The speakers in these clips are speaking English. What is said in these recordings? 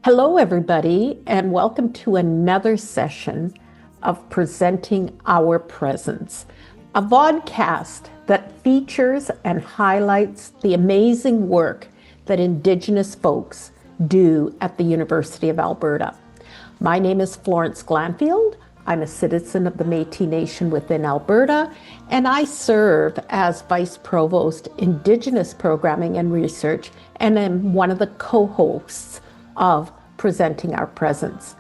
Hello, everybody, and welcome to another session of Presenting Our Presence, a vodcast that features and highlights the amazing work that Indigenous folks do at the University of Alberta. My name is Florence Glanfield. I'm a citizen of the Métis Nation within Alberta, and I serve as Vice Provost, Indigenous Programming and Research, and am one of the co-hosts of Presenting Our Presence.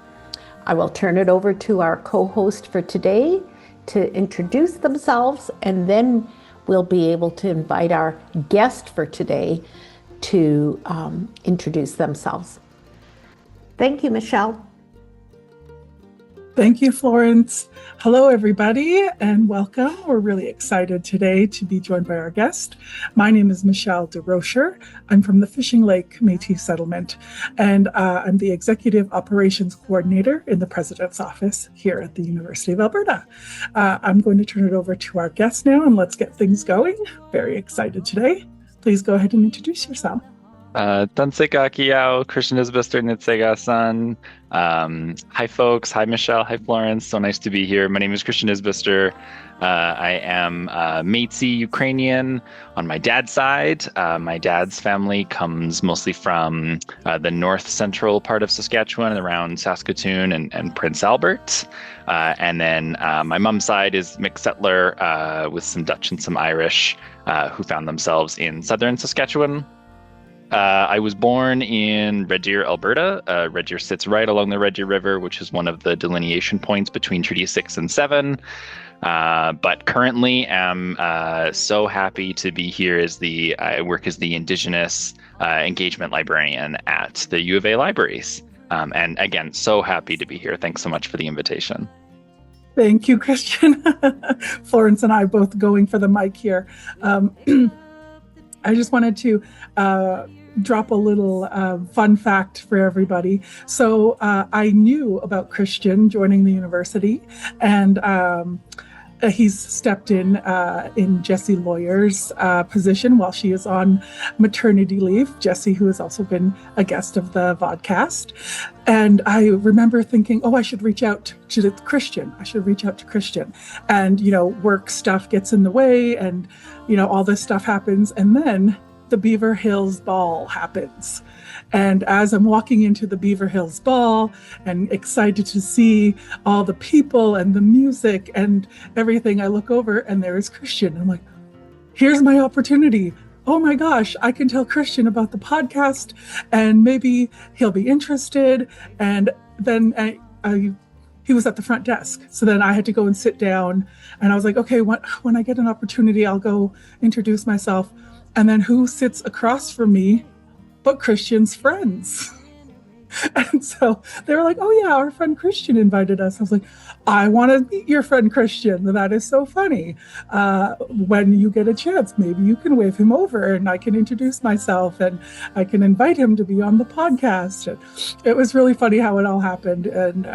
I will turn it over to our co-host for today to introduce themselves, and then we'll be able to invite our guest for today to introduce themselves. Thank you, Michelle. Thank you, Florence. Hello, everybody, and welcome. We're really excited today to be joined by our guest. My name is Michelle Durocher. I'm from the Fishing Lake Métis Settlement, and I'm the Executive Operations Coordinator in the President's Office here at the University of Alberta. I'm going to turn it over to our guest now, and let's get things going. Very excited today. Please go ahead and introduce yourself. Dansega Kiao, Christian Isbister Nitsega-san. Hi, folks. Hi, Michelle. Hi, Florence. So nice to be here. My name is Christian Isbister. I am Métis Ukrainian on my dad's side. My dad's family comes mostly from the north central part of Saskatchewan, around Saskatoon and Prince Albert. And then my mom's side is mixed settler with some Dutch and some Irish who found themselves in southern Saskatchewan. I was born in Red Deer, Alberta. Red Deer sits right along the Red Deer River, which is one of the delineation points between Treaty 6 and 7. But currently am so happy to be here I work as the Indigenous Engagement Librarian at the U of A Libraries. And again, so happy to be here. Thanks so much for the invitation. Thank you, Christian. Florence and I both going for the mic here. I just wanted to drop a little fun fact for everybody. So I knew about Christian joining the university, and he's stepped in Jessie Lawyer's position while she is on maternity leave. Jessie, who has also been a guest of the vodcast. And I remember thinking, I should reach out to Christian. And, work stuff gets in the way, and, all this stuff happens. And then the Beaver Hills Ball happens. And as I'm walking into the Beaver Hills Ball and excited to see all the people and the music and everything, I look over and there is Christian. I'm like, here's my opportunity. Oh my gosh, I can tell Christian about the podcast and maybe he'll be interested. And then he was at the front desk. So then I had to go and sit down, and I was like, okay, when I get an opportunity, I'll go introduce myself. And then who sits across from me but Christian's friends? And so they were like, oh yeah, our friend Christian invited us. I was like, I want to meet your friend Christian. That is so funny. When you get a chance, maybe you can wave him over and I can introduce myself and I can invite him to be on the podcast. And it was really funny how it all happened. And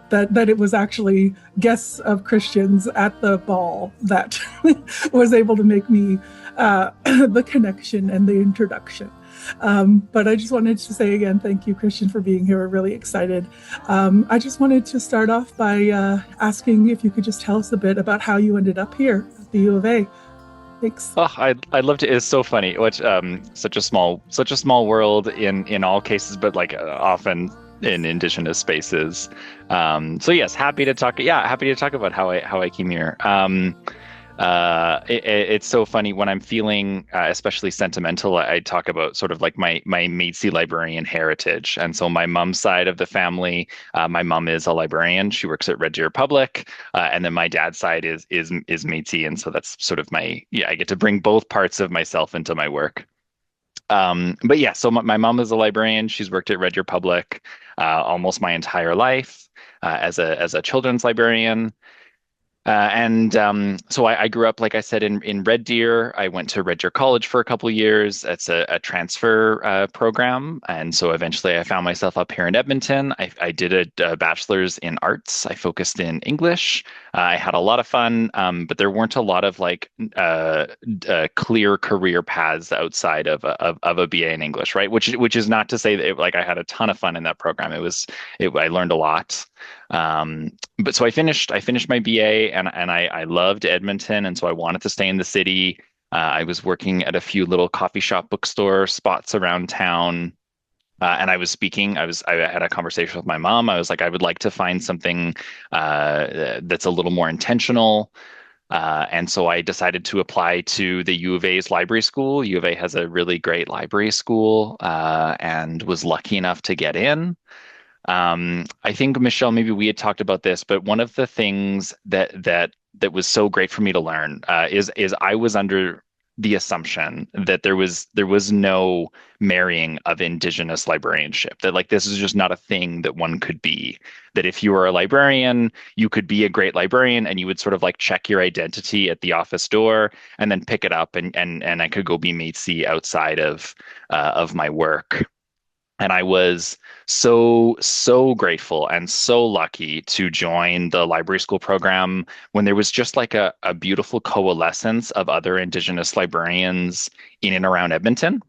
that it was actually guests of Christians at the ball that was able to make me the connection and the introduction. But I just wanted to say again, thank you, Christian, for being here. We're really excited. I just wanted to start off by asking if you could just tell us a bit about how you ended up here at the U of A. Thanks. Oh, I'd love to. It's so funny. Such a small world in all cases, but often in Indigenous spaces. So yes, happy to talk about how I came here. It's so funny when I'm feeling especially sentimental. I talk about sort of like my Métis librarian heritage, and so my mom's side of the family, my mom is a librarian. She works at Red Deer Public, and then my dad's side is Métis, and so that's sort of I get to bring both parts of myself into my work. But yeah, so my mom is a librarian. She's worked at Red Deer Public almost my entire life as a children's librarian. So I grew up, like I said, in Red Deer. I went to Red Deer College for a couple of years. It's a transfer program. And so eventually I found myself up here in Edmonton. I did a bachelor's in arts. I focused in English. I had a lot of fun, but there weren't a lot of clear career paths outside of a BA in English, right? Which is not to say that I had a ton of fun in that program. I learned a lot. But so I finished my BA and I loved Edmonton, and so I wanted to stay in the city. I was working at a few little coffee shop bookstore spots around town. And I was speaking. I had a conversation with my mom. I was like, I would like to find something that's a little more intentional. And so I decided to apply to the U of A's library school. U of A has a really great library school, and was lucky enough to get in. I think Michelle, maybe we had talked about this, but one of the things that was so great for me to learn is I was under the assumption that there was no marrying of Indigenous librarianship, that this is just not a thing that one could be. That if you were a librarian, you could be a great librarian and you would sort of check your identity at the office door and then pick it up and I could go be matey outside of my work. And I was so grateful and so lucky to join the library school program when there was just a beautiful coalescence of other Indigenous librarians in and around Edmonton.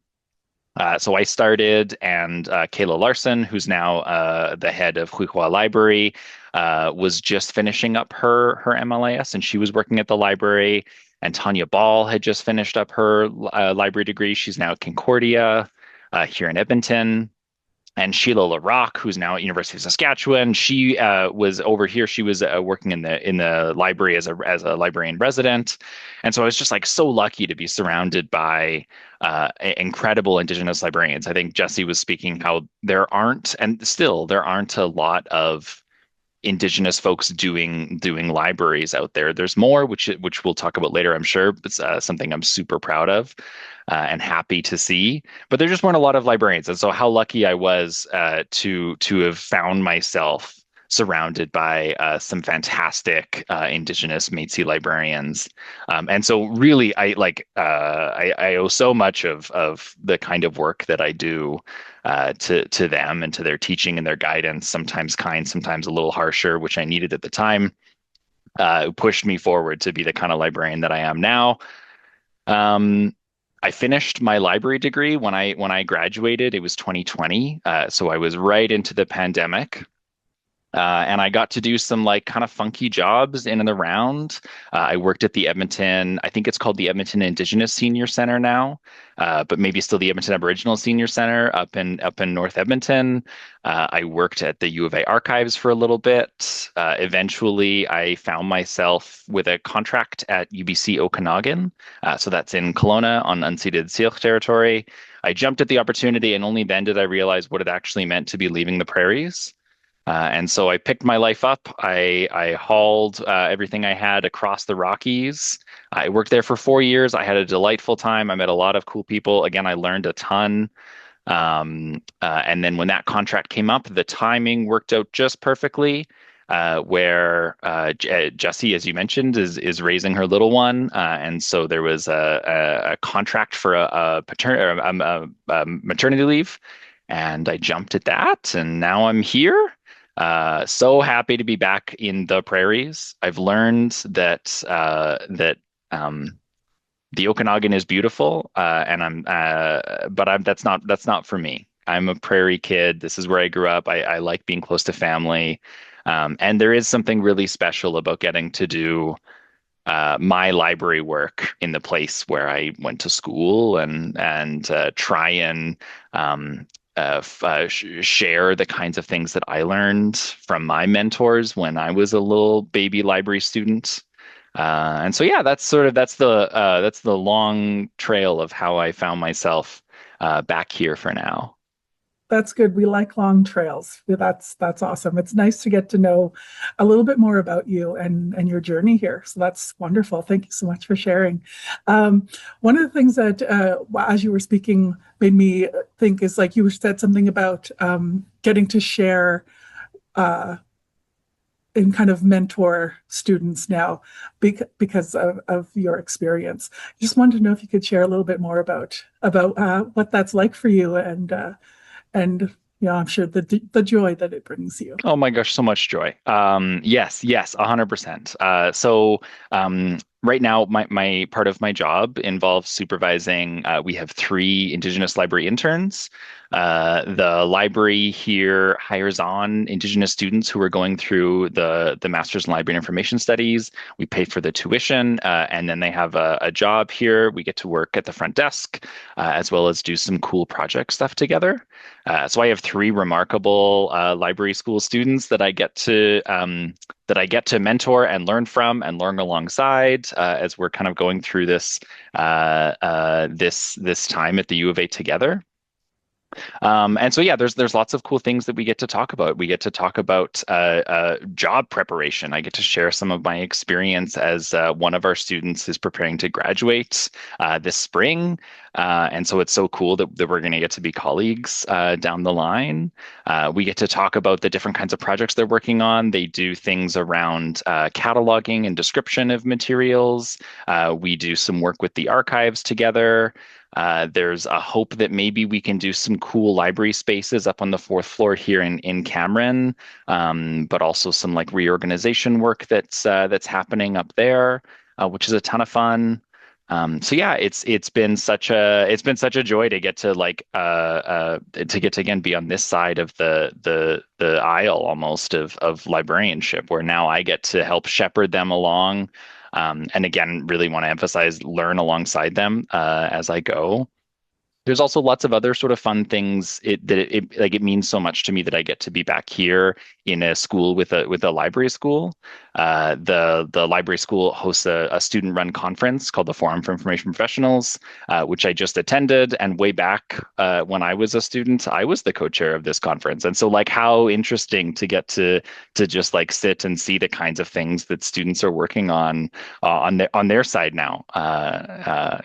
So I started, and Kayla Larson, who's now the head of Huihua Library, was just finishing up her MLAS, and she was working at the library. And Tanya Ball had just finished up her library degree. She's now at Concordia here in Edmonton. And Sheila LaRock, who's now at University of Saskatchewan, she was over here. She was working in the library as a librarian resident, and so I was just so lucky to be surrounded by incredible Indigenous librarians. I think Jesse was speaking how there aren't a lot of Indigenous folks doing libraries out there. There's more, which we'll talk about later, I'm sure. It's something I'm super proud of and happy to see. But there just weren't a lot of librarians, and so how lucky I was to have found myself surrounded by some fantastic Indigenous Métis librarians. And so really, I owe so much of the kind of work that I do to them and to their teaching and their guidance, sometimes kind, sometimes a little harsher, which I needed at the time. Pushed me forward to be the kind of librarian that I am now. I finished my library degree when I graduated. It was 2020, so I was right into the pandemic. And I got to do some kind of funky jobs in and around. I worked at the Edmonton, I think it's called the Edmonton Indigenous Senior Center now, but maybe still the Edmonton Aboriginal Senior Center up in North Edmonton. I worked at the U of A archives for a little bit. Eventually, I found myself with a contract at UBC Okanagan. So that's in Kelowna on unceded Syilx territory. I jumped at the opportunity, and only then did I realize what it actually meant to be leaving the prairies. And so I picked my life up. I hauled everything I had across the Rockies. I worked there for 4 years. I had a delightful time. I met a lot of cool people. Again, I learned a ton. And then when that contract came up, the timing worked out just perfectly. Where Jessie, as you mentioned, is raising her little one, and so there was a contract for a maternity leave, and I jumped at that, and now I'm here. So happy to be back in the prairies. I've learned that the Okanagan is beautiful, but that's not for me. I'm a prairie kid. This is where I grew up. I like being close to family, and there is something really special about getting to do my library work in the place where I went to school and try and share the kinds of things that I learned from my mentors when I was a little baby library student. And so, yeah, that's the long trail of how I found myself back here for now. That's good. We like long trails. That's awesome. It's nice to get to know a little bit more about you and your journey here. So that's wonderful. Thank you so much for sharing. One of the things that, as you were speaking, made me think is you said something about getting to share and kind of mentor students now because of your experience. I just wanted to know if you could share a little bit more about what that's like for you, and I'm sure the joy that it brings you. Oh my gosh, so much joy. Yes, 100%. Right now, my part of my job involves supervising. We have three Indigenous library interns. The library here hires on Indigenous students who are going through the Master's in Library and Information Studies. We pay for the tuition, and then they have a job here. We get to work at the front desk, as well as do some cool project stuff together. So I have three remarkable library school students that I get to mentor and learn from and learn alongside as we're kind of going through this this time at the U of A together. And so, yeah, there's lots of cool things that we get to talk about. We get to talk about job preparation. I get to share some of my experience as one of our students is preparing to graduate this spring. And so it's so cool that we're going to get to be colleagues down the line. We get to talk about the different kinds of projects they're working on. They do things around cataloging and description of materials. We do some work with the archives together. There's a hope that maybe we can do some cool library spaces up on the fourth floor here in Cameron, but also some like reorganization work that's happening up there, which is a ton of fun. So yeah, it's been such a joy to get to again be on this side of the aisle almost of librarianship, where now I get to help shepherd them along. And again, really want to emphasize learn alongside them as I go. There's also lots of other sort of fun things. It means so much to me that I get to be back here in a school with a library school. The library school hosts a student-run conference called the Forum for Information Professionals, which I just attended. And way back when I was a student, I was the co-chair of this conference. And so, like, how interesting to get to just like sit and see the kinds of things that students are working on their side now.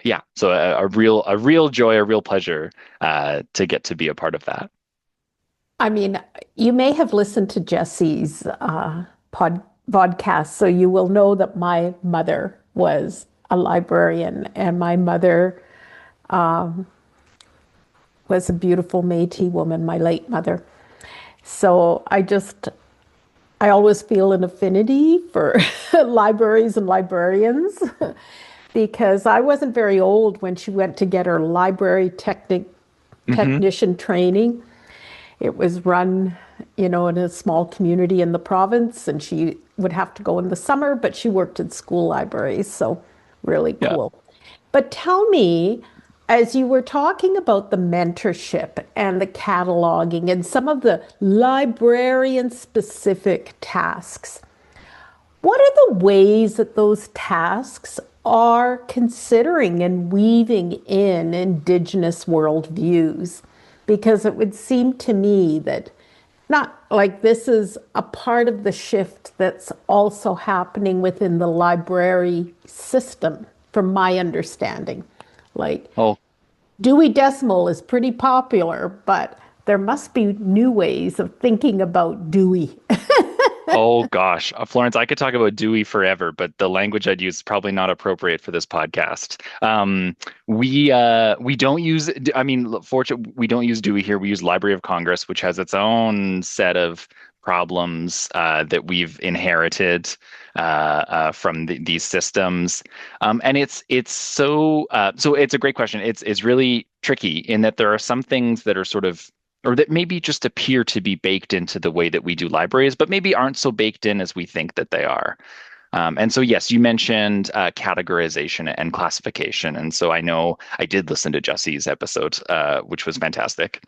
Yeah, so a real joy, a real pleasure to get to be a part of that. I mean, you may have listened to Jesse's vodcast, so you will know that my mother was a librarian, and my mother was a beautiful Métis woman, my late mother. So I always feel an affinity for libraries and librarians because I wasn't very old when she went to get her library technician training. It was run, in a small community in the province, and she would have to go in the summer, but she worked in school libraries, so really cool. Yeah. But tell me, as you were talking about the mentorship and the cataloging and some of the librarian-specific tasks, what are the ways that those tasks are considering and weaving in Indigenous worldviews? Because it would seem to me that not like this is a part of the shift that's also happening within the library system, from my understanding. Like, Dewey Decimal is pretty popular, but there must be new ways of thinking about Dewey. Oh gosh, Florence, I could talk about Dewey forever, but the language I'd use is probably not appropriate for this podcast. We don't use, fortunately, we don't use Dewey here. We use Library of Congress, which has its own set of problems that we've inherited from these systems, and it's so it's a great question. It's really tricky in that there are some things that are sort of, or that maybe just appear to be baked into the way that we do libraries, but maybe aren't so baked in as we think that they are. And so, yes, you mentioned categorization and classification. And so I know I did listen to Jesse's episode, which was fantastic.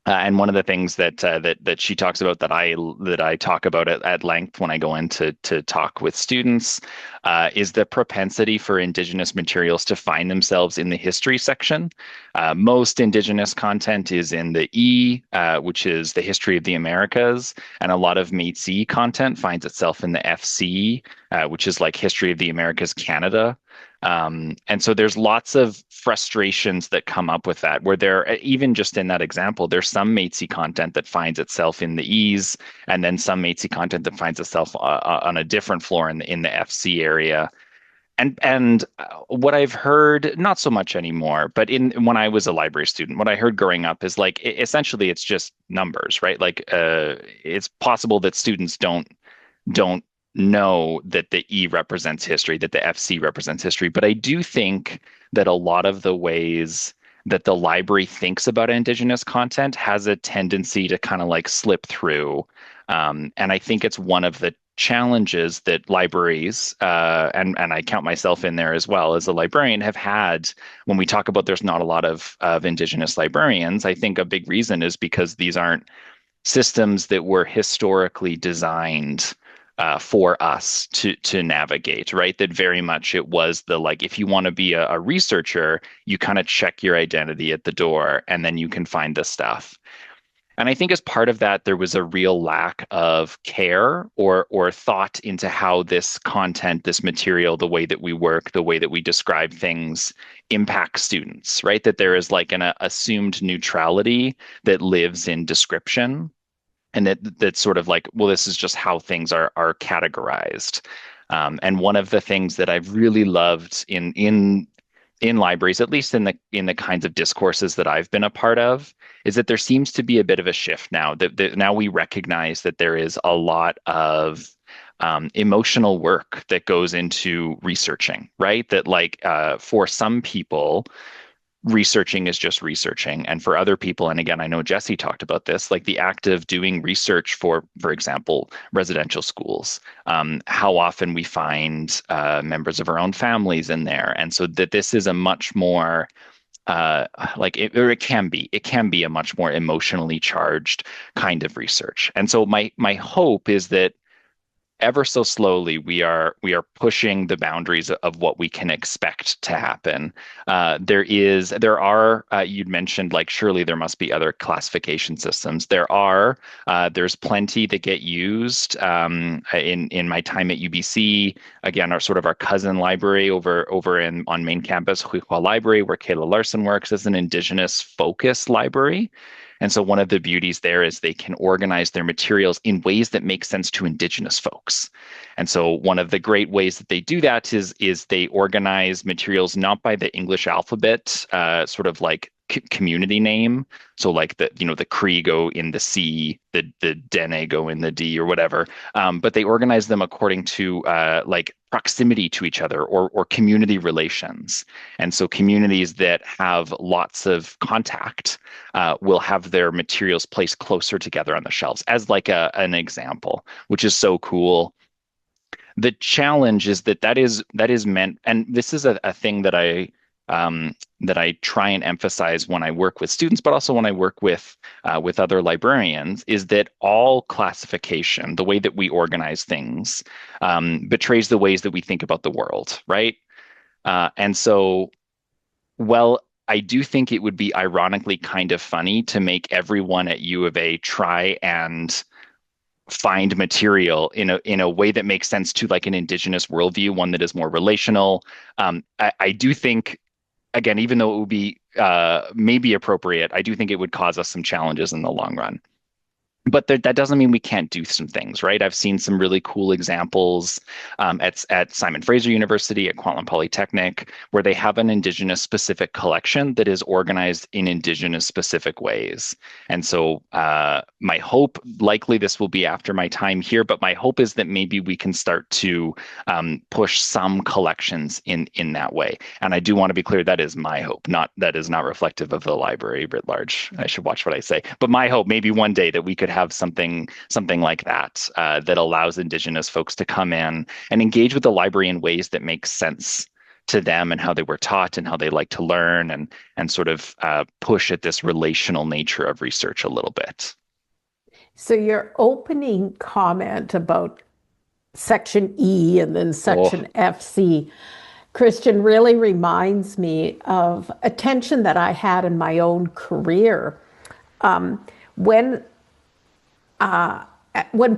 And one of the things that she talks about that I talk about at length when I go in to talk with students is the propensity for Indigenous materials to find themselves in the history section. Most Indigenous content is in the E, which is the history of the Americas, and a lot of Métis content finds itself in the FC, which is like history of the Americas, Canada. And so there's lots of frustrations that come up with that, where even just in that example, there's some Métis content that finds itself in the E's, and then some Métis content that finds itself on a different floor in the FC area. And what I've heard, not so much anymore, but when I was a library student, what I heard growing up is like essentially it's just numbers, right? Like it's possible that students don't know that the E represents history, that the FC represents history. But I do think that a lot of the ways that the library thinks about Indigenous content has a tendency to kind of like slip through. And I think it's one of the challenges that libraries, and I count myself in there as well as a librarian, have had when we talk about there's not a lot of Indigenous librarians. I think a big reason is because these aren't systems that were historically designed for us to navigate, right? That very much it was the like, if you want to be a researcher, you kind of check your identity at the door and then you can find the stuff. And I think as part of that, there was a real lack of care or thought into how this content, this material, the way that we work, the way that we describe things impacts students, right? That there is like an assumed neutrality that lives in description. And that's sort of like, well, this is just how things are categorized. And one of the things that I've really loved in libraries, at least in the kinds of discourses that I've been a part of, is that there seems to be a bit of a shift now. That now we recognize that there is a lot of emotional work that goes into researching, right? That like for some people, researching is just researching, and for other people, and again, I know Jesse talked about this, like the act of doing research for example, residential schools, how often we find members of our own families in there, and so that this is a much more it can be a much more emotionally charged kind of research. And so my hope is that ever so slowly we are pushing the boundaries of what we can expect to happen. You'd mentioned like surely there must be other classification systems. There's plenty that get used in my time at UBC. Again, our cousin library over on main campus, Huiqua Library, where Kayla Larson works, is an Indigenous focus library. And so one of the beauties there is they can organize their materials in ways that make sense to Indigenous folks. And so one of the great ways that they do that is they organize materials not by the English alphabet, sort of like community name. So like the Cree go in the C, the Dene go in the D or whatever. But they organize them according to like proximity to each other or community relations. And so communities that have lots of contact will have their materials placed closer together on the shelves as like an example, which is so cool. The challenge is that is meant, and this is a thing that I try and emphasize when I work with students, but also when I work with other librarians, is that all classification, the way that we organize things, betrays the ways that we think about the world, right? And so, well, I do think it would be ironically kind of funny to make everyone at U of A try and find material in a way that makes sense to like an Indigenous worldview, one that is more relational. I do think, again, even though it would be maybe appropriate, I do think it would cause us some challenges in the long run. But that doesn't mean we can't do some things, right? I've seen some really cool examples at Simon Fraser University, at Kwantlen Polytechnic, where they have an Indigenous specific collection that is organized in Indigenous specific ways. And so my hope, likely this will be after my time here, but my hope is that maybe we can start to push some collections in that way. And I do want to be clear, that is my hope, that is not reflective of the library writ large. I should watch what I say. But my hope, maybe one day, that we could have something like that that allows Indigenous folks to come in and engage with the library in ways that make sense to them and how they were taught and how they like to learn, and sort of push at this relational nature of research a little bit. So your opening comment about Section E and then Section FC, Christian, really reminds me of a tension that I had in my own career. When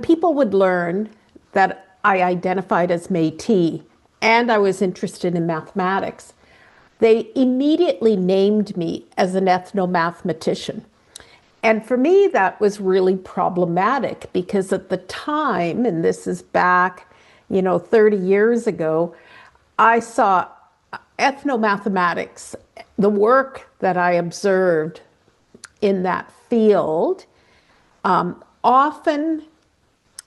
people would learn that I identified as Métis, and I was interested in mathematics. They immediately named me as an ethnomathematician. And for me, that was really problematic because at the time, and this is back, 30 years ago, I saw ethnomathematics, the work that I observed in that field, often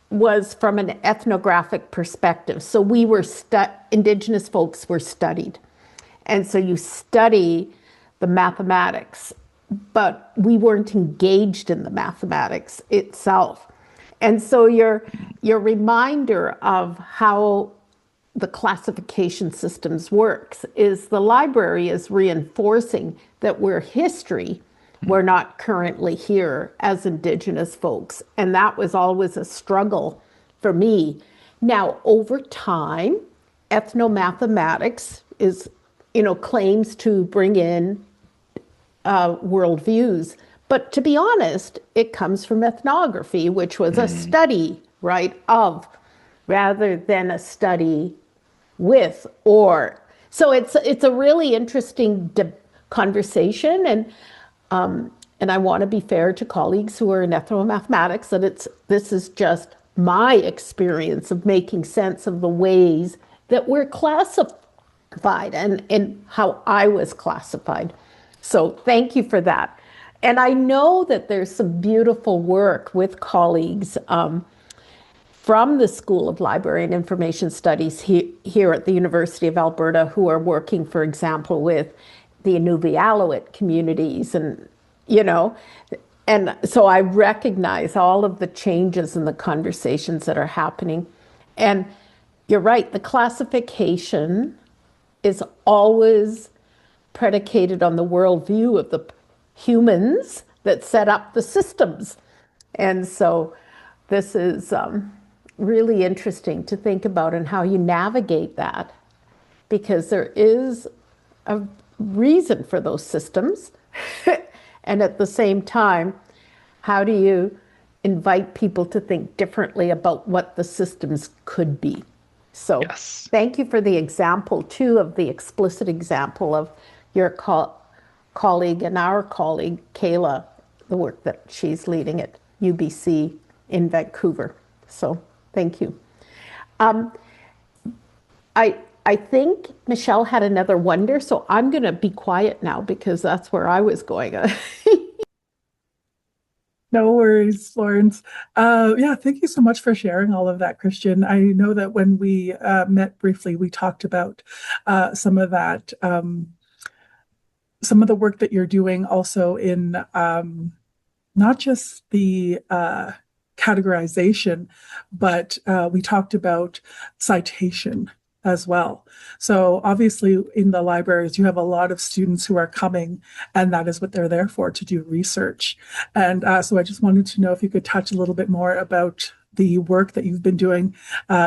was from an ethnographic perspective. So we were Indigenous folks were studied. And so you study the mathematics, but we weren't engaged in the mathematics itself. And so your reminder of how the classification systems works is the library is reinforcing that we're history. We're not currently here as Indigenous folks. And that was always a struggle for me. Now, over time, ethnomathematics is, claims to bring in worldviews. But to be honest, it comes from ethnography, which was a study, right, of, rather than a study with or. So it's a really interesting conversation, and I want to be fair to colleagues who are in ethnomathematics that this is just my experience of making sense of the ways that we're classified and how I was classified. So thank you for that. And I know that there's some beautiful work with colleagues from the School of Library and Information Studies here at the University of Alberta who are working, for example, with the Inuvialuit communities and so I recognize all of the changes in the conversations that are happening. And you're right, the classification is always predicated on the worldview of the humans that set up the systems. And so this is really interesting to think about and how you navigate that, because there is a reason for those systems. And at the same time, how do you invite people to think differently about what the systems could be? So yes. Thank you for the example, too, of the explicit example of your colleague and our colleague, Kayla, the work that she's leading at UBC in Vancouver. So thank you. I think Michelle had another wonder, so I'm going to be quiet now because that's where I was going. No worries, Florence. Thank you so much for sharing all of that, Christian. I know that when we met briefly, we talked about some of that, some of the work that you're doing also in not just the categorization, but we talked about citation as well. So obviously in the libraries, you have a lot of students who are coming, and that is what they're there for, to do research. And so I just wanted to know if you could touch a little bit more about the work that you've been doing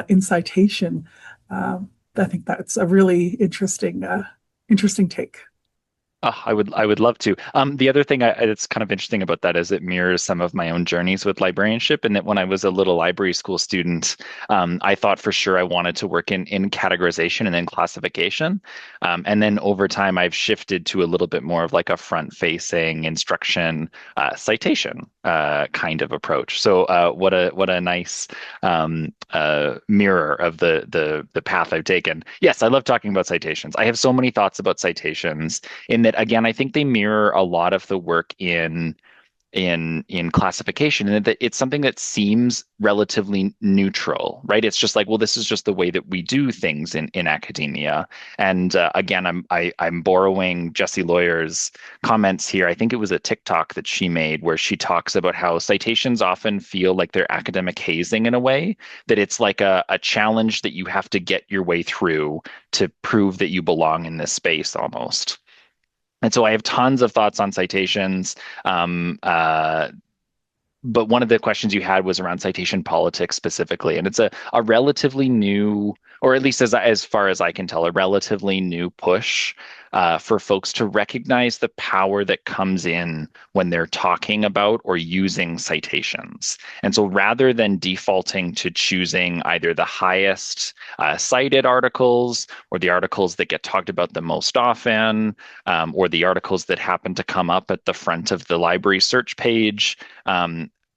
in citation. I think that's a really interesting take. I would love to. The other thing that's kind of interesting about that is it mirrors some of my own journeys with librarianship. And that when I was a little library school student, I thought for sure I wanted to work in categorization and then classification. And then over time, I've shifted to a little bit more of like a front-facing instruction citation kind of approach. So what a nice mirror of the path I've taken. Yes, I love talking about citations. I have so many thoughts about citations in that, again, I think they mirror a lot of the work in classification, and that it's something that seems relatively neutral, right? It's just like, well, this is just the way that we do things in academia. And again, I'm borrowing Jessie Lawyer's comments here. I think it was a TikTok that she made where she talks about how citations often feel like they're academic hazing in a way, that it's like a challenge that you have to get your way through to prove that you belong in this space almost. And so I have tons of thoughts on citations. But one of the questions you had was around citation politics specifically. And it's a relatively new, or at least as far as I can tell, a relatively new push for folks to recognize the power that comes in when they're talking about or using citations. And so rather than defaulting to choosing either the highest cited articles or the articles that get talked about the most often, or the articles that happen to come up at the front of the library search page,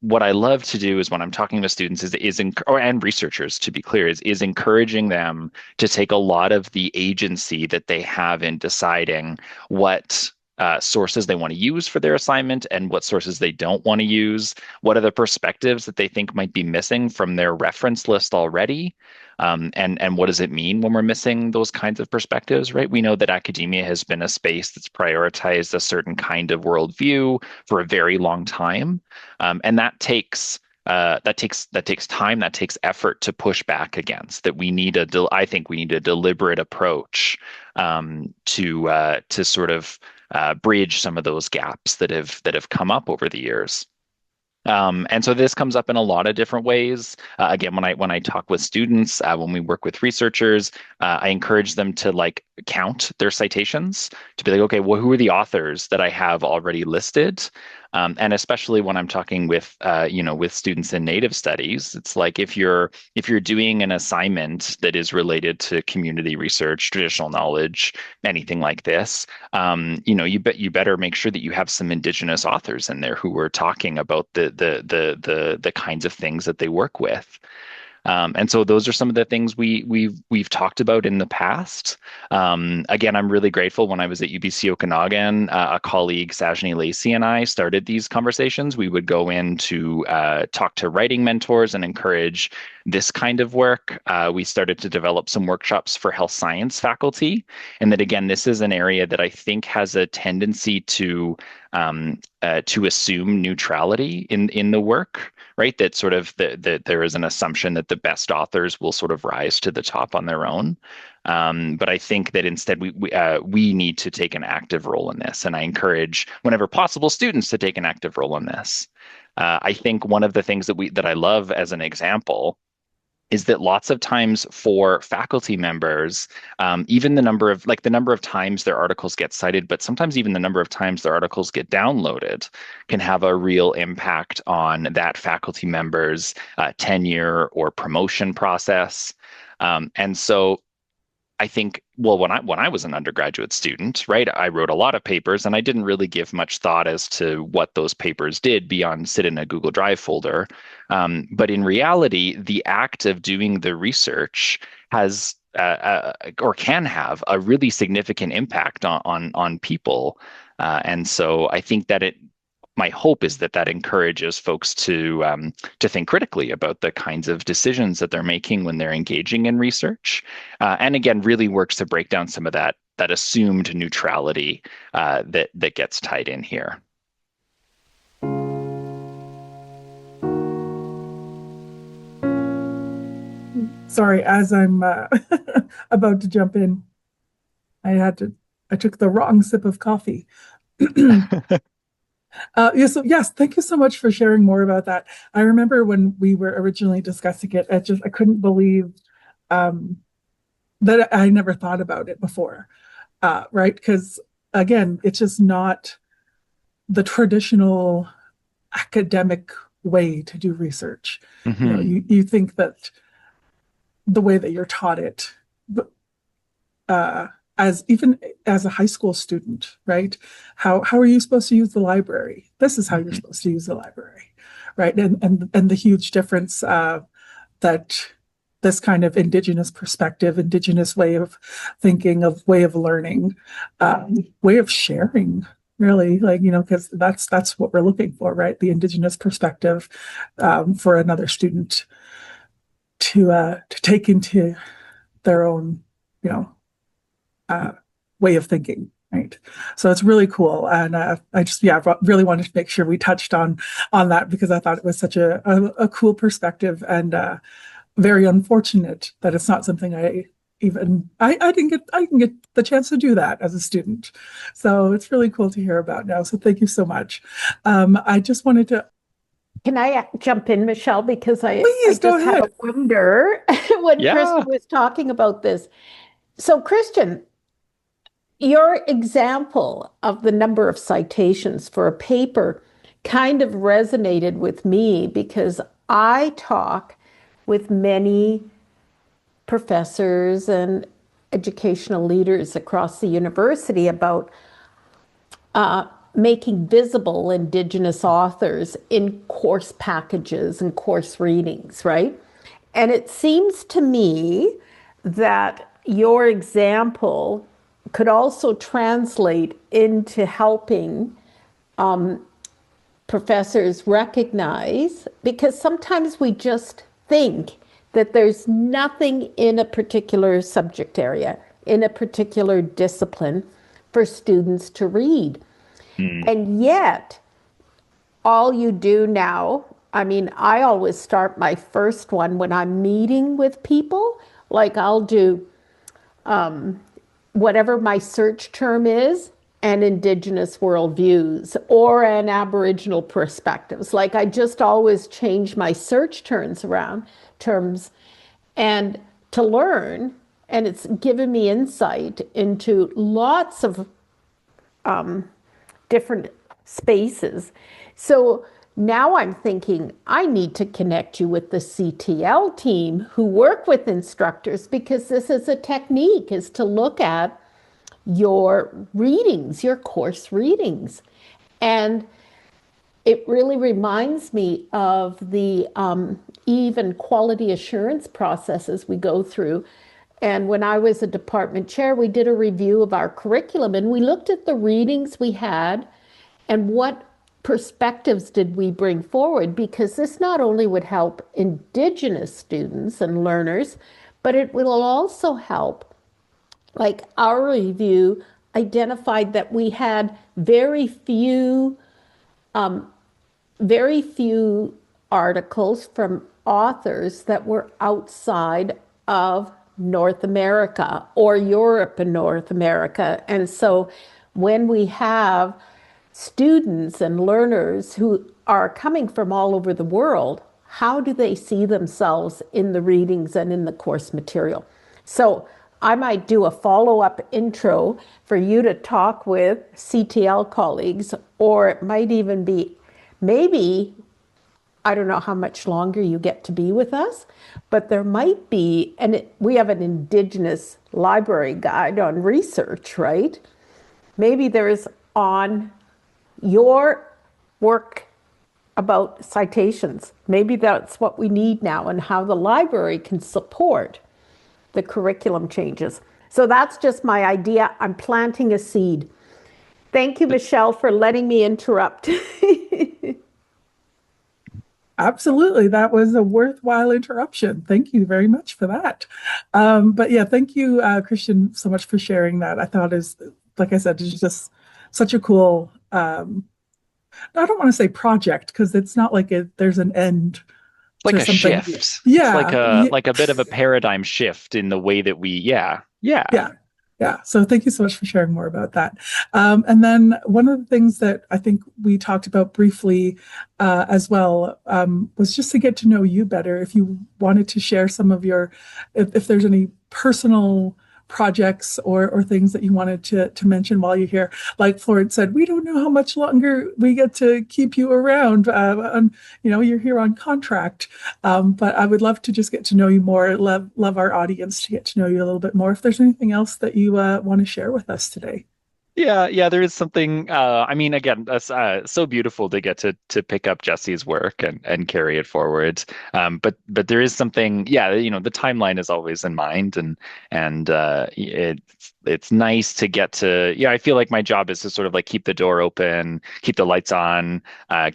what I love to do is when I'm talking with students and researchers, to be clear, is encouraging them to take a lot of the agency that they have in deciding what sources they want to use for their assignment and what sources they don't want to use, what are the perspectives that they think might be missing from their reference list already, and what does it mean when we're missing those kinds of perspectives, right? We know that academia has been a space that's prioritized a certain kind of worldview for a very long time, and that takes time, that takes effort to push back against. That I think we need a deliberate approach to sort of bridge some of those gaps that have come up over the years. And so this comes up in a lot of different ways. Again, when I talk with students, when we work with researchers, I encourage them to like count their citations, to be like, okay, well, who are the authors that I have already listed? And especially when I'm talking with with students in Native studies, it's like if you're doing an assignment that is related to community research, traditional knowledge, anything like this, you better make sure that you have some Indigenous authors in there who are talking about the kinds of things that they work with. And so those are some of the things we've talked about in the past. Again, I'm really grateful. When I was at UBC Okanagan, a colleague, Sajani Lacey, and I started these conversations. We would go in to talk to writing mentors and encourage this kind of work. We started to develop some workshops for health science faculty. And that, again, this is an area that I think has a tendency to assume neutrality in the work, right? That sort of that there is an assumption that the best authors will sort of rise to the top on their own. But I think that instead we need to take an active role in this, and I encourage, whenever possible, students to take an active role in this. I think one of the things that I love as an example is that lots of times for faculty members, even the number of times their articles get cited, but sometimes even the number of times their articles get downloaded can have a real impact on that faculty member's tenure or promotion process. And so I think, well, when I was an undergraduate student, right, I wrote a lot of papers and I didn't really give much thought as to what those papers did beyond sit in a Google Drive folder. But in reality, the act of doing the research has or can have a really significant impact on people. And so I think that my hope is that encourages folks to think critically about the kinds of decisions that they're making when they're engaging in research, and again, really works to break down some of that assumed neutrality that gets tied in here. Sorry, as I'm about to jump in, I took the wrong sip of coffee. Yes, thank you so much for sharing more about that. I remember when we were originally discussing it, I couldn't believe that I never thought about it before, right? Because again, it's just not the traditional academic way to do research. Mm-hmm. You think that the way that you're taught it, even as a high school student, right? How are you supposed to use the library? This is how you're supposed to use the library, right? And the huge difference that this kind of Indigenous perspective, Indigenous way of thinking, way of learning, way of sharing, really, because that's what we're looking for, right? The Indigenous perspective for another student to take into their own, way of thinking, right? So it's really cool, and I really wanted to make sure we touched on that, because I thought it was such a cool perspective, and very unfortunate that it's not something I didn't get the chance to do that as a student. So it's really cool to hear about now. So thank you so much. I just wanted to. Can I jump in, Michelle? Because I just had a wonder when Christian was talking about this. So Christian, your example of the number of citations for a paper kind of resonated with me because I talk with many professors and educational leaders across the university about making visible Indigenous authors in course packages and course readings, right? And it seems to me that your example could also translate into helping professors recognize, because sometimes we just think that there's nothing in a particular subject area, in a particular discipline for students to read. And yet, all you do now, I mean, I always start my first one when I'm meeting with people, like I'll do whatever my search term is, and Indigenous worldviews or an Aboriginal perspectives. Like I just always change my search terms and to learn, and it's given me insight into lots of different spaces. So now I'm thinking I need to connect you with the CTL team who work with instructors, because this is a technique, is to look at your readings, your course readings. And it really reminds me of the even quality assurance processes we go through. And when I was a department chair, we did a review of our curriculum and we looked at the readings we had and what perspectives did we bring forward, because this not only would help Indigenous students and learners, but it will also help, like our review identified that we had very few articles from authors that were outside of North America or Europe and North America. And so when we have students and learners who are coming from all over the world, how do they see themselves in the readings and in the course material? So I might do a follow-up intro for you to talk with CTL colleagues, or it might even be maybe, I don't know how much longer you get to be with us, but there might be, and we have an Indigenous library guide on research, right? Maybe there's on your work about citations. Maybe that's what we need now, and how the library can support the curriculum changes. So that's just my idea. I'm planting a seed. Thank you, Michelle, for letting me interrupt. Absolutely. That was a worthwhile interruption. Thank you very much for that. But yeah, thank you, Christian, so much for sharing that. I thought is, like I said, it's just such a cool, I don't want to say project, because it's not like there's an end Like to a something. shift. Yeah. It's like a bit of a paradigm shift in the way that Yeah. So thank you so much for sharing more about that. And then one of the things that I think we talked about briefly as well was just to get to know you better. If you wanted to share some of if there's any personal projects or things that you wanted to mention while you're here. Like Florence said, we don't know how much longer we get to keep you around. You're here on contract, but I would love to just get to know you more. Love our audience to get to know you a little bit more. If there's anything else that you want to share with us today. Yeah, there is something. I mean, again, that's so beautiful to get to pick up Jesse's work and carry it forward. But there is something. Yeah, the timeline is always in mind, and it's nice to get to. Yeah, I feel like my job is to sort of like keep the door open, keep the lights on,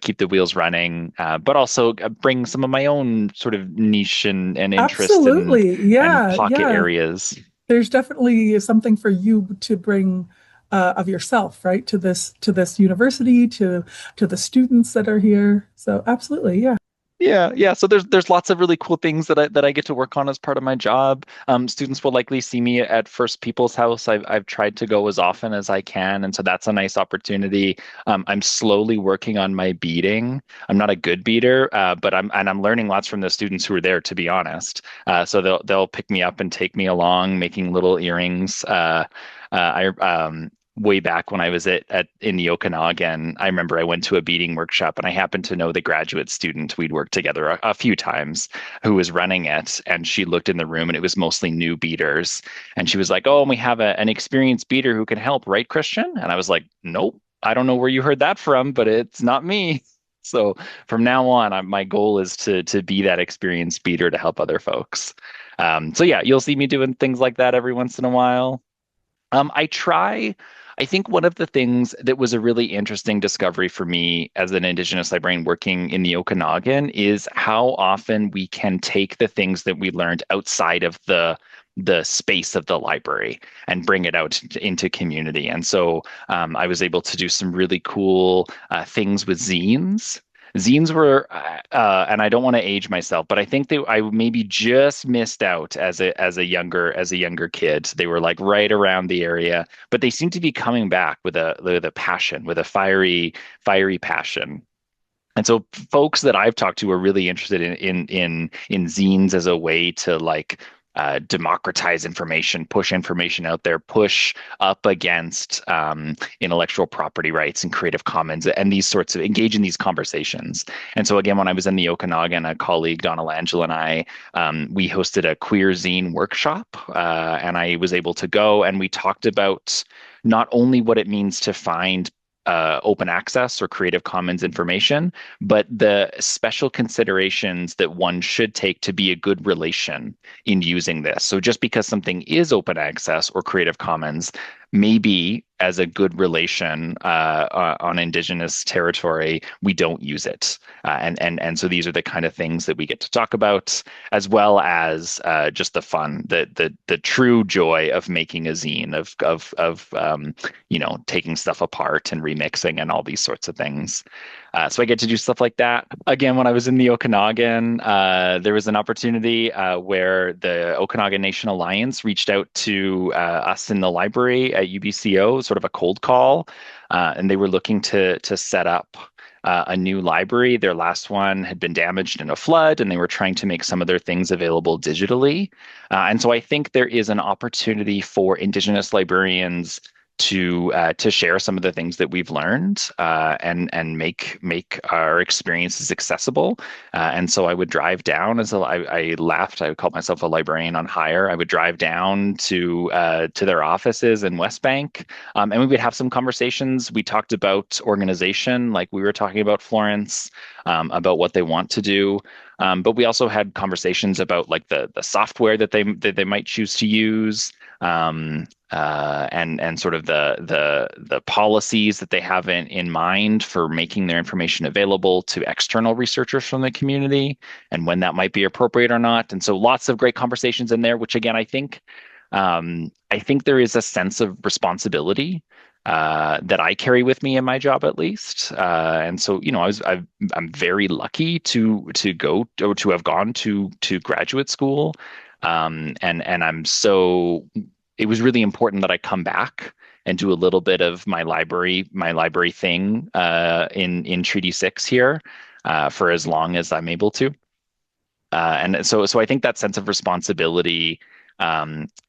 keep the wheels running, but also bring some of my own sort of niche and interest and pocket areas. There's definitely something for you to bring of yourself, right, to this university, to the students that are here. So absolutely, yeah. Yeah. So there's lots of really cool things that I get to work on as part of my job. Students will likely see me at First People's House. I've tried to go as often as I can, and so that's a nice opportunity. I'm slowly working on my beading. I'm not a good beader, but I'm learning lots from the students who are there, to be honest. So they'll pick me up and take me along, making little earrings. Way back when I was in the Okanagan, I remember I went to a beading workshop and I happened to know the graduate student. We'd worked together a few times who was running it. And she looked in the room and it was mostly new beaders. And she was like, "Oh, and we have an experienced beader who can help, right, Christian?" And I was like, "Nope, I don't know where you heard that from, but it's not me." So from now on, my goal is to be that experienced beater to help other folks. So yeah, you'll see me doing things like that every once in a while. I try. I think one of the things that was a really interesting discovery for me as an Indigenous librarian working in the Okanagan is how often we can take the things that we learned outside of the space of the library and bring it out into community. And so I was able to do some really cool things with zines. Zines were, and I don't want to age myself, but I think I maybe just missed out as a younger kid. They were like right around the area, but they seem to be coming back with a passion, with a fiery passion. And so folks that I've talked to are really interested in zines as a way to like democratize information, push information out there, push up against intellectual property rights and Creative Commons, and these sorts of engage in these conversations. And so again, when I was in the Okanagan, a colleague, Donna Langell, and I, we hosted a queer zine workshop, and I was able to go, and we talked about not only what it means to find open access or Creative Commons information, but the special considerations that one should take to be a good relation in using this. So just because something is open access or Creative Commons, maybe as a good relation on Indigenous territory, we don't use it. And so these are the kind of things that we get to talk about, as well as just the fun, the true joy of making a zine, of taking stuff apart and remixing and all these sorts of things. So I get to do stuff like that. Again, when I was in the Okanagan, there was an opportunity where the Okanagan Nation Alliance reached out to us in the library at UBCO, sort of a cold call, and they were looking to set up a new library. Their last one had been damaged in a flood, and they were trying to make some of their things available digitally. And so I think there is an opportunity for Indigenous librarians to share some of the things that we've learned and make our experiences accessible. And so I would drive down I left. I called myself a librarian on hire. I would drive down to their offices in West Bank, and we would have some conversations. We talked about organization, like we were talking about Florence, about what they want to do. But we also had conversations about like the software that they might choose to use, and sort of the policies that they have in mind for making their information available to external researchers from the community, and when that might be appropriate or not. And so lots of great conversations in there, which again, I think there is a sense of responsibility that I carry with me in my job, at least. And so, I'm very lucky to go or to have gone to graduate school. And it was really important that I come back and do a little bit of my library thing in Treaty 6 here for as long as I'm able to. And so I think that sense of responsibility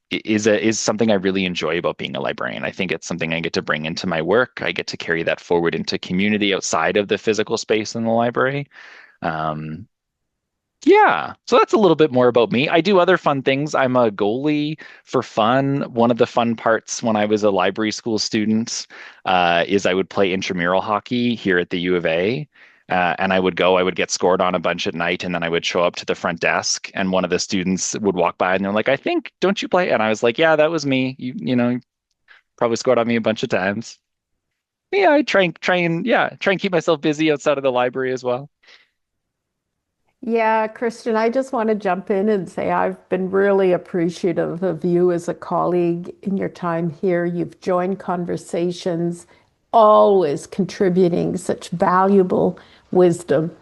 is something I really enjoy about being a librarian. I think it's something I get to bring into my work. I get to carry that forward into community outside of the physical space in the library. Yeah, so that's a little bit more about me. I do other fun things. I'm a goalie for fun. One of the fun parts when I was a library school student is I would play intramural hockey here at the U of A. And I would get scored on a bunch at night, and then I would show up to the front desk, and one of the students would walk by and they're like, don't you play? And I was like, yeah, that was me. You probably scored on me a bunch of times. Yeah, I try and keep myself busy outside of the library as well. Yeah, Christian, I just want to jump in and say I've been really appreciative of you as a colleague in your time here. You've joined conversations, always contributing such valuable wisdom,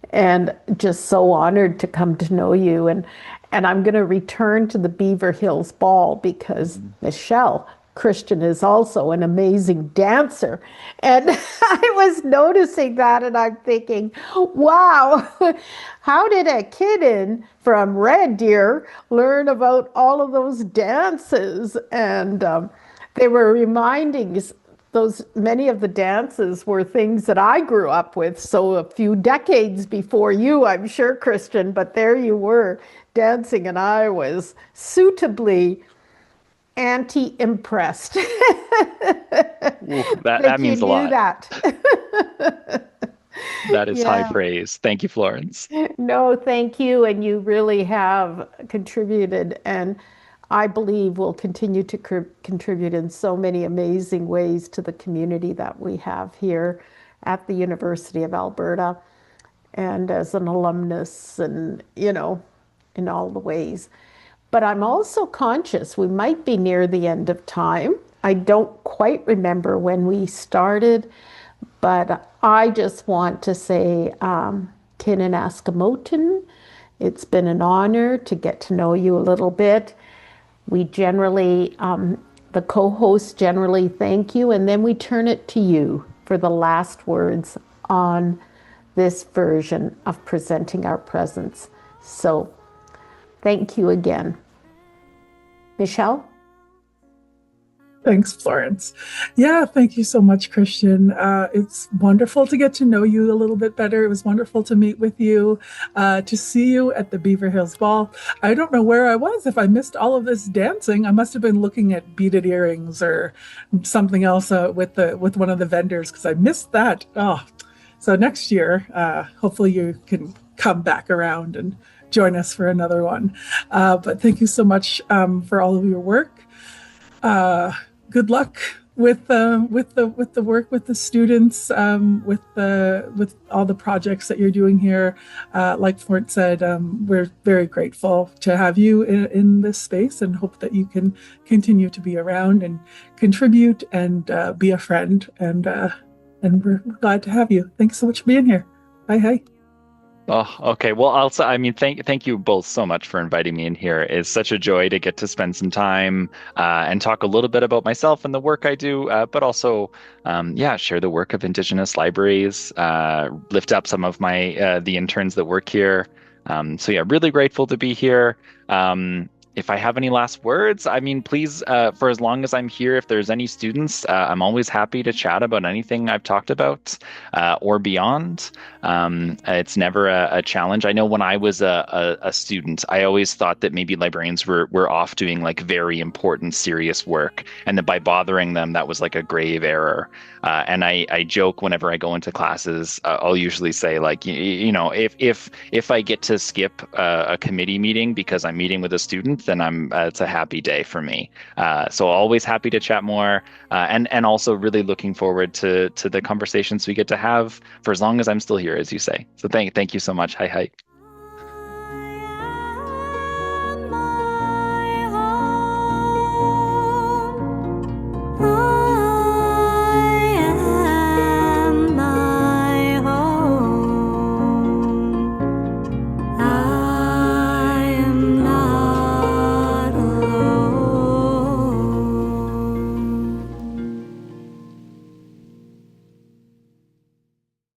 and just so honored to come to know you. And I'm going to return to the Beaver Hills Ball because Michelle Christian is also an amazing dancer. And I was noticing that and I'm thinking, wow, how did a kid from Red Deer learn about all of those dances? And They were reminding us, those many of the dances were things that I grew up with. So a few decades before you, I'm sure, Christian, but there you were dancing, and I was suitably anti-impressed That that you means a knew lot. that. That is high Yeah. praise. Thank you, Florence. No, thank you. And you really have contributed, and I believe will continue to contribute in so many amazing ways to the community that we have here at the University of Alberta, and as an alumnus, and, in all the ways. But I'm also conscious we might be near the end of time. I don't quite remember when we started, but I just want to say, Kinin Askamotin, it's been an honor to get to know you a little bit. We generally, the co-hosts generally thank you, and then we turn it to you for the last words on this version of presenting our presence. So thank you again. Michelle? Thanks, Florence. Yeah, thank you so much, Christian. It's wonderful to get to know you a little bit better. It was wonderful to meet with you, to see you at the Beaver Hills Ball. I don't know where I was. If I missed all of this dancing, I must have been looking at beaded earrings or something else with one of the vendors, because I missed that. Oh, so next year, hopefully you can come back around and join us for another one. But thank you so much for all of your work. Good luck with the work with the students, with all the projects that you're doing here. Like Florence said, we're very grateful to have you in this space, and hope that you can continue to be around and contribute and be a friend. And we're glad to have you. Thanks so much for being here. Hi. Oh, okay. Well, also, thank you both so much for inviting me in here. It's such a joy to get to spend some time and talk a little bit about myself and the work I do, but also, share the work of Indigenous libraries, lift up some of the interns that work here. So yeah, really grateful to be here. If I have any last words, please, for as long as I'm here, if there's any students, I'm always happy to chat about anything I've talked about or beyond. It's never a challenge. I know when I was a student, I always thought that maybe librarians were off doing like very important, serious work, and that by bothering them, that was like a grave error. And I joke whenever I go into classes, I'll usually say, like, if I get to skip a committee meeting because I'm meeting with a student, then it's a happy day for me. So always happy to chat more, and also really looking forward to the conversations we get to have for as long as I'm still here, as you say. So thank you so much. Hi.